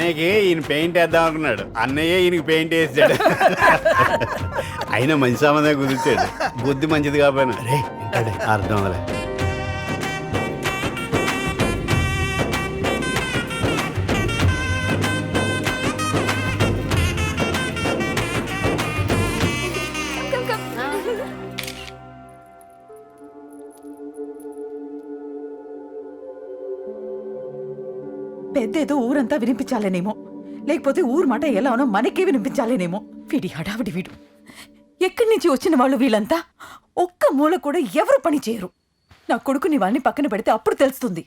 అన్నయ్యకి ఈయన పెయింట్ వేద్దాం అనుకున్నాడు, అన్నయ్య ఈయనకి పెయింట్ వేసాడు. అయినా మంచి సంబంధం కుదిర్చాడు, బుద్ధి మంచిది కాకపోయినా రే వింటాడే అర్థం అవ్వలే. పెద్దేదో ఊరంతా వినిపించాలేనేమో, లేకపోతే ఊరు మాట ఎలానో మనకే వినిపించాలేనేమో. వీడి హడావిడి వీడు. ఎక్కడి నుంచి వచ్చిన వాళ్ళు వీళ్ళంతా ఒక్క మూల కూడా ఎవరు పని చేయరు. నా కొడుకుని వాళ్ళని పక్కన పెడితే అప్పుడు తెలుస్తుంది.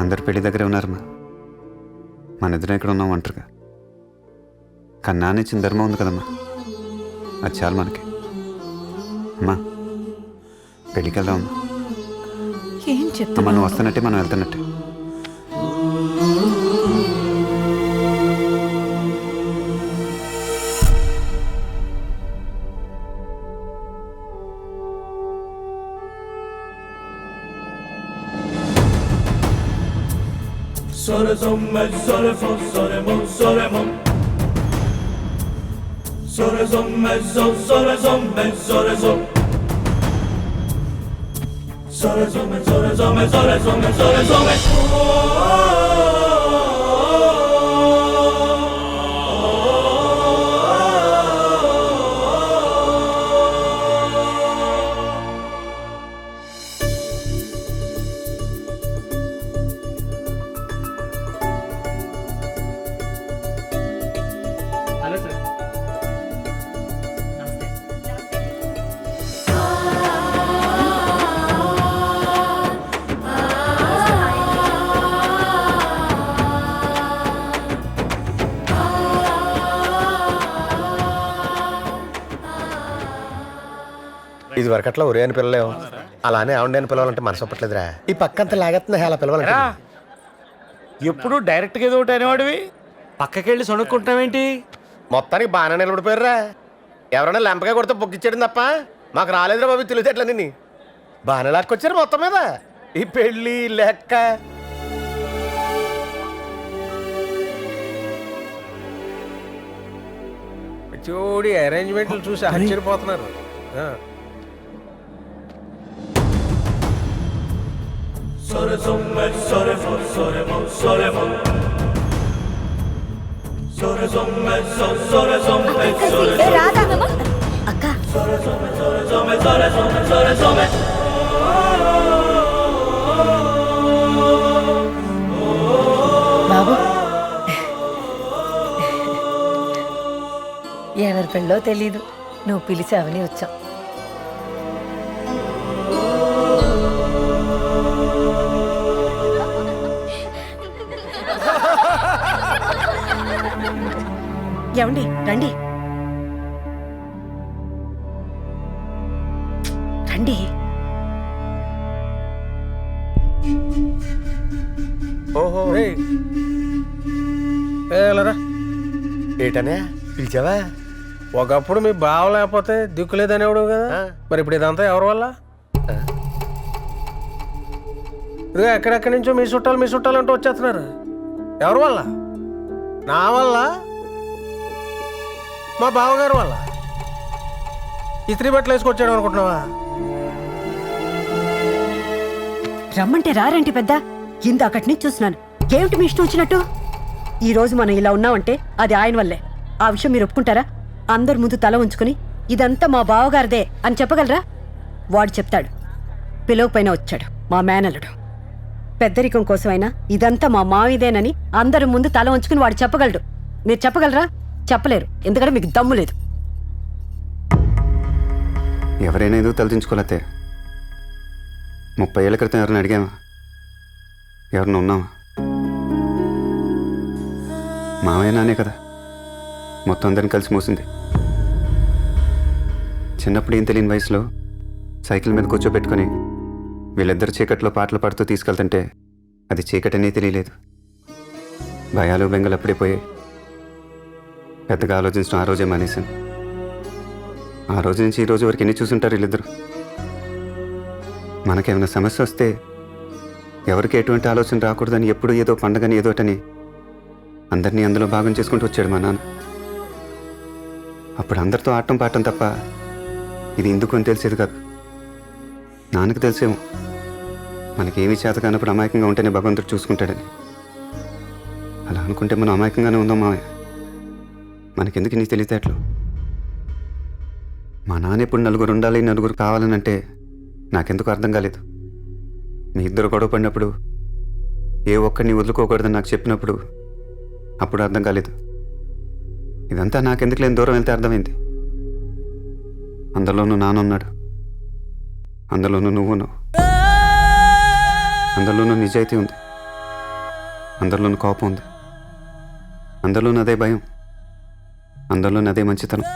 అందరు పెళ్లి దగ్గరే ఉన్నారమ్మా, మన ఇద్దరం ఇక్కడ ఉన్నాం అంటారుగా. కన్నా ఇచ్చిన ధర్మం ఉంది కదమ్మా, అది చాలు మనకి. అమ్మా పెళ్ళికి వెళ్దాం అమ్మా. ఏం అమ్మా చెప్తున్నా? నువ్వు వస్తున్నట్టే మనం వెళ్తున్నట్టే. ఇది వరకట్లా ఒరే అని పిల్లలేవు, అలానే ఆవిడ అని పిలవాలంటే మనసు ఒప్పట్లేదురా. ఈ పక్కంతా లాగెత్తున్నా అలా పిలవాలంటే. ఎప్పుడు డైరెక్ట్గా ఏదో ఒకటి అనేవాడివి, పక్కకెళ్ళి సొనుక్కుంటావేంటి? మొత్తానికి బాగానే నిలబడిపోయారా. ఎవరైనా లెంపగా కొడితే బొక్కిచ్చాడు తప్ప మాకు రాలేదురా బాబు తెలివితేటలన్నీ. బాగానే లాక్కొచ్చారు మొత్తం మీద ఈ పెళ్ళి లెక్క. చూడి అరేంజ్మెంట్లు చూసి ఆశ్చర్యపోతున్నారు. బాబు ఎవరి పెళ్ళో తెలీదు, నువ్వు పిలిచావని వచ్చావు. ఏమండి రండి రండి. ఓహో ఏటనే పిలిచావా? ఒకప్పుడు మీ బావ లేకపోతే దిక్కు లేదనేవాడు కదా, మరి ఇప్పుడు ఇదంతా ఎవరి వల్ల? ఇదిగో ఎక్కడెక్కడి నుంచో మీ చుట్టాలు అంటూ వచ్చేస్తున్నారు. ఎవరి వల్ల? నా వల్ల, మా బావగారు వల్ల. ఇస్త్రీ బట్టలు వేసుకొచ్చాడు అనుకుంటున్నావా? రమ్మంటే రారంటి పెద్ద, ఇందాకటి నుంచి చూస్తున్నాను. ఏమిటి మీ ఇష్టం వచ్చినట్టు? ఈ రోజు మనం ఇలా ఉన్నామంటే అది ఆయన వల్లే. ఆ విషయం మీరు ఒప్పుకుంటారా? అందరి ముందు తల ఉంచుకుని ఇదంతా మా బావగారిదే అని చెప్పగలరా? వాడు చెప్తాడు, పిలవపైన వచ్చాడు మా మేనల్లుడు. పెద్దరికం కోసమైనా ఇదంతా మా మావిదేనని అందరి ముందు తల ఉంచుకుని వాడు చెప్పగలడు. మీరు చెప్పగలరా? చెప్పలేరు, ఎందుకంటే మీకు దమ్ము లేదు. ఎవరైనా ఏదో తలదించుకోలేతే 30 ఏళ్ల క్రితం ఎవరిని అడిగామా? ఎవరిని ఉన్నామా? మావయ్య నానే కదా మొత్తం అందరిని కలిసి మోసింది. చిన్నప్పుడు ఏం తెలియని వయసులో సైకిల్ మీద కూర్చోబెట్టుకుని వీళ్ళిద్దరు చీకట్లో పాటలు పాడుతూ తీసుకెళ్తుంటే అది చీకటనే తెలియలేదు. భయాలు బెంగలు అప్పుడే పోయాయి. పెద్దగా ఆలోచించడం ఆ రోజే మానేశాను. ఆ రోజు నుంచి ఈ రోజు వరకు ఎన్ని చూసుంటారు వీళ్ళిద్దరు. మనకేమైనా సమస్య వస్తే ఎవరికి ఎటువంటి ఆలోచన రాకూడదని ఎప్పుడు ఏదో పండగని ఏదోటని అందరినీ అందులో భాగం చేసుకుంటూ వచ్చాడు మా నాన్న. అప్పుడు అందరితో ఆటం పాటం తప్ప ఇది ఎందుకు అని తెలిసేది కాదు. నాన్నకు తెలిసేమో మనకేమీ చేత కానప్పుడు అమాయకంగా ఉంటేనే భగవంతుడు చూసుకుంటాడని. అలా అనుకుంటే మనం అమాయకంగానే ఉందాం మావయ్య. మనకెందుకు నీ తెలివితేటలు? మా నాన్న ఎప్పుడు నలుగురు ఉండాలి, నలుగురు కావాలని అంటే నాకెందుకు అర్థం కాలేదు. మీ ఇద్దరు గొడవ పడినప్పుడు ఏ ఒక్కడిని వదులుకోకూడదని నాకు చెప్పినప్పుడు అప్పుడు అర్థం కాలేదు. ఇదంతా నాకెందుకు లేని దూరం వెళ్తే అర్థమైంది. అందులోనూ నానున్నాడు, అందులోనూ నువ్వున్నావు, అందులోనూ నిజాయితీ ఉంది, అందరిలోనూ కోపం ఉంది, అందరిలోనూ అదే భయం, అందరిలోనూ అదే మంచితనం.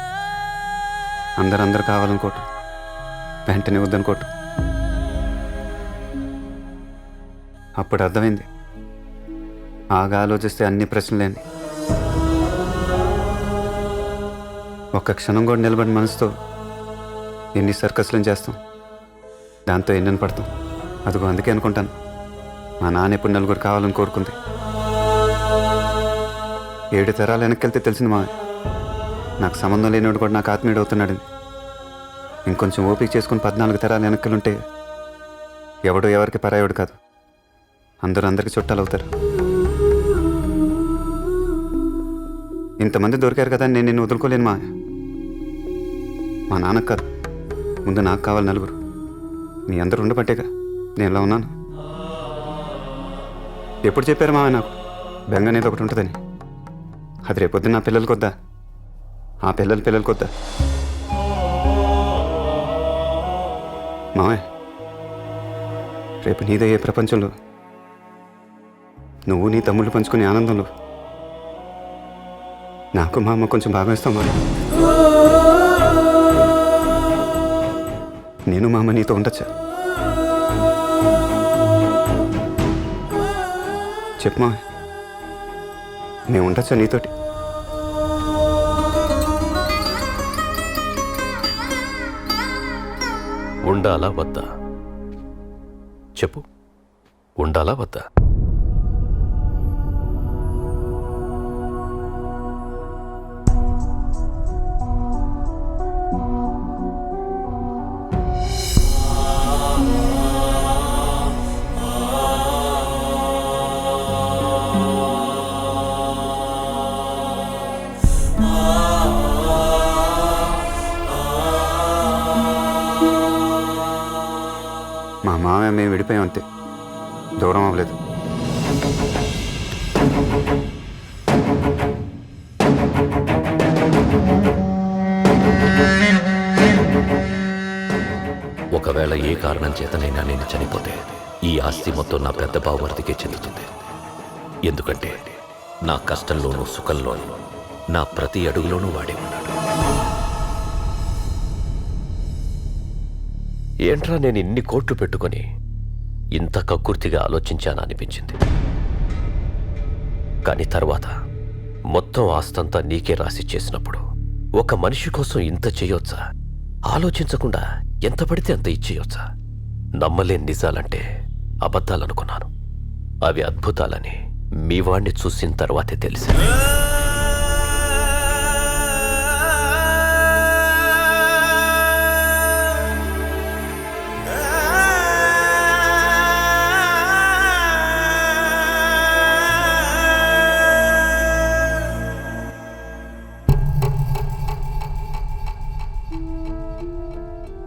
అందరూ కావాలనుకోవటం, వెంటనే వద్దనుకోవటం. అప్పుడు అర్థమైంది ఆగా ఆలోచిస్తే అన్ని ప్రశ్నలేని. ఒక్క క్షణం కూడా నిలబడి మనసుతో ఎన్ని సర్కస్లను చేస్తాం, దాంతో ఎన్నని పడతాం. అదిగో అందుకే అనుకుంటాను మా నాన్న ఎప్పుడు నలుగురు కావాలని కోరుకుంది. 7 తరాలు వెనక్కి తెలిసింది మా నాకు సంబంధం లేనివాడు కూడా నాకు ఆత్మీయుడు అవుతున్నాడని. ఇంకొంచెం ఓపిక చేసుకుని 14 తరాలు వెనక్కిలుంటే ఎవడు ఎవరికి పరాయుడు కాదు, అందరికి చుట్టాలు అవుతారు. ఇంతమంది దొరికారు కదా నేను నిన్ను వదులుకోలేను మా నాన్నకు కాదు, ముందు నాకు కావాలి నలుగురు. మీ అందరూ ఉండబట్టేగా నేను ఇలా ఉన్నాను. ఎప్పుడు చెప్పారు మావయ్య నాకు బెంగ అనేది ఒకటి ఉంటుందని? అది రేపొద్దు నా పిల్లలకి వద్దా, ఆ పిల్లలకి వద్దా? మావయ్య రేపు నీదయ్యే ప్రపంచంలో నువ్వు నీ తమ్ముళ్ళు పంచుకునే ఆనందంలో నాకు మా అమ్మ కొంచెం బాగా ఇస్తాం మావయ్య. నేను మా అమ్మ నీతో ఉండొచ్చా? చెప్పు మావయ్య, మేము ఉండొచ్చా నీతోటి? ఉండాలా వద్దా చెప్పు, ఉండాలా వద్దా? మా మామయ్య మేము విడిపోయాం అంతే, దూరం అవ్వలేదు. ఒకవేళ ఏ కారణం చేతనైనా నేను చనిపోతే ఈ ఆస్తి మొత్తం నా పెద్ద బావమరిదికే చెందుతుంది. ఎందుకంటే నా కష్టంలోనూ సుఖంలోనూ నా ప్రతి అడుగులోనూ వాడే ఉన్నాడు. ఏంట్రా నేను ఇన్ని కోట్లు పెట్టుకొని ఇంత కక్కుర్తిగా ఆలోచించానా అనిపించింది. కానీ తర్వాత మొత్తం ఆస్తంతా నీకే రాసి చేసినప్పుడు ఒక మనిషి కోసం ఇంత చేయొచ్చా? ఆలోచించకుండా ఎంత పడితే అంత ఇచ్చేయొచ్చా? నమ్మలేని నిజాలంటే అబద్ధాలనుకున్నాను. అవి అద్భుతాలని మీ వాణ్ణి చూసిన తర్వాతే తెలిసింది.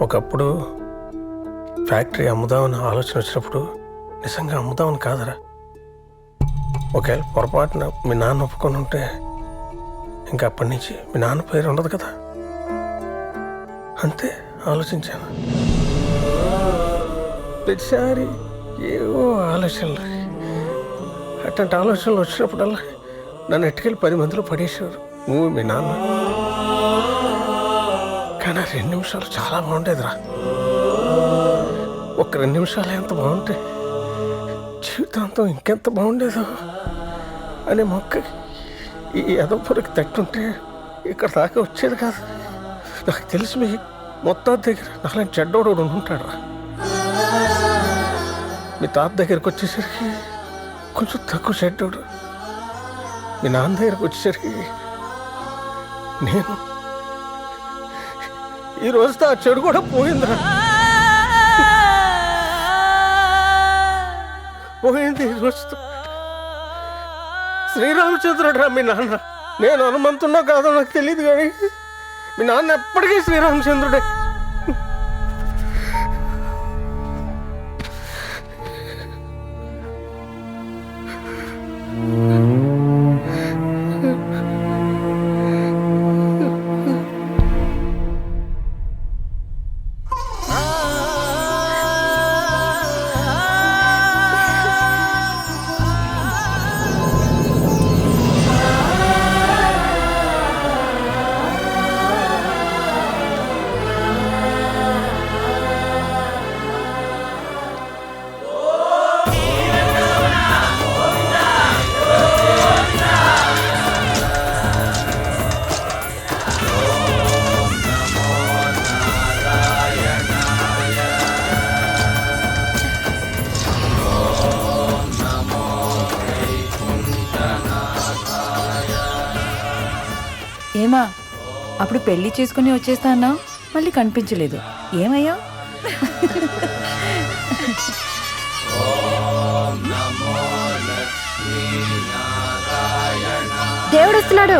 ఒకప్పుడు ఫ్యాక్టరీ అమ్ముదామని ఆలోచన వచ్చినప్పుడు నిజంగా అమ్ముదామని కాదరా. ఒకవేళ పొరపాటున మీ నాన్న ఒప్పుకొని ఉంటే ఇంకా అప్పటి నుంచి మీ నాన్న పేరు ఉండదు కదా, అంతే ఆలోచించాను. ప్రతిసారి ఏవో ఆలోచనలు, అట్లాంటి ఆలోచనలు వచ్చినప్పుడల్లా నన్ను ఎట్టుకెళ్ళి 10 మందిలో పడేసేవారు నువ్వు మీ నాన్న. కానీ 2 నిమిషాలు చాలా బాగుండేదిరా. ఒక 2 నిమిషాలు ఎంత బాగుంటే జీవితాంతం ఇంకెంత బాగుండేదో అనే మొక్కకి ఈ ఎదపొరికి తట్టుంటే ఇక్కడ దాకా వచ్చేది కాదు. నాకు తెలిసి మీ మొత్తం దగ్గర నాలాంటి చెడ్డోడు ఒకడు ఉంటాడు రా. మీ తాత దగ్గరికి వచ్చేసరికి కొంచెం తక్కువ చెడ్డోడు, మీ నాన్న దగ్గరికి వచ్చేసరికి నేను ఈ రోజుతో ఆ చెడు కూడా పోయిందిరా. పోయింది ఈ రోజుతో. శ్రీరామచంద్రుడు రా మీ నాన్న. నేను హనుమంతున్నా కాదో నాకు తెలియదు, కానీ మీ నాన్న ఎప్పటికీ శ్రీరామచంద్రుడే. ఏమా అప్పుడు పెళ్లి చేసుకుని వచ్చేస్తా అన్నావు, మళ్ళీ కనిపించలేదు. ఏమయ్యా? దేవుడు వస్తున్నాడు.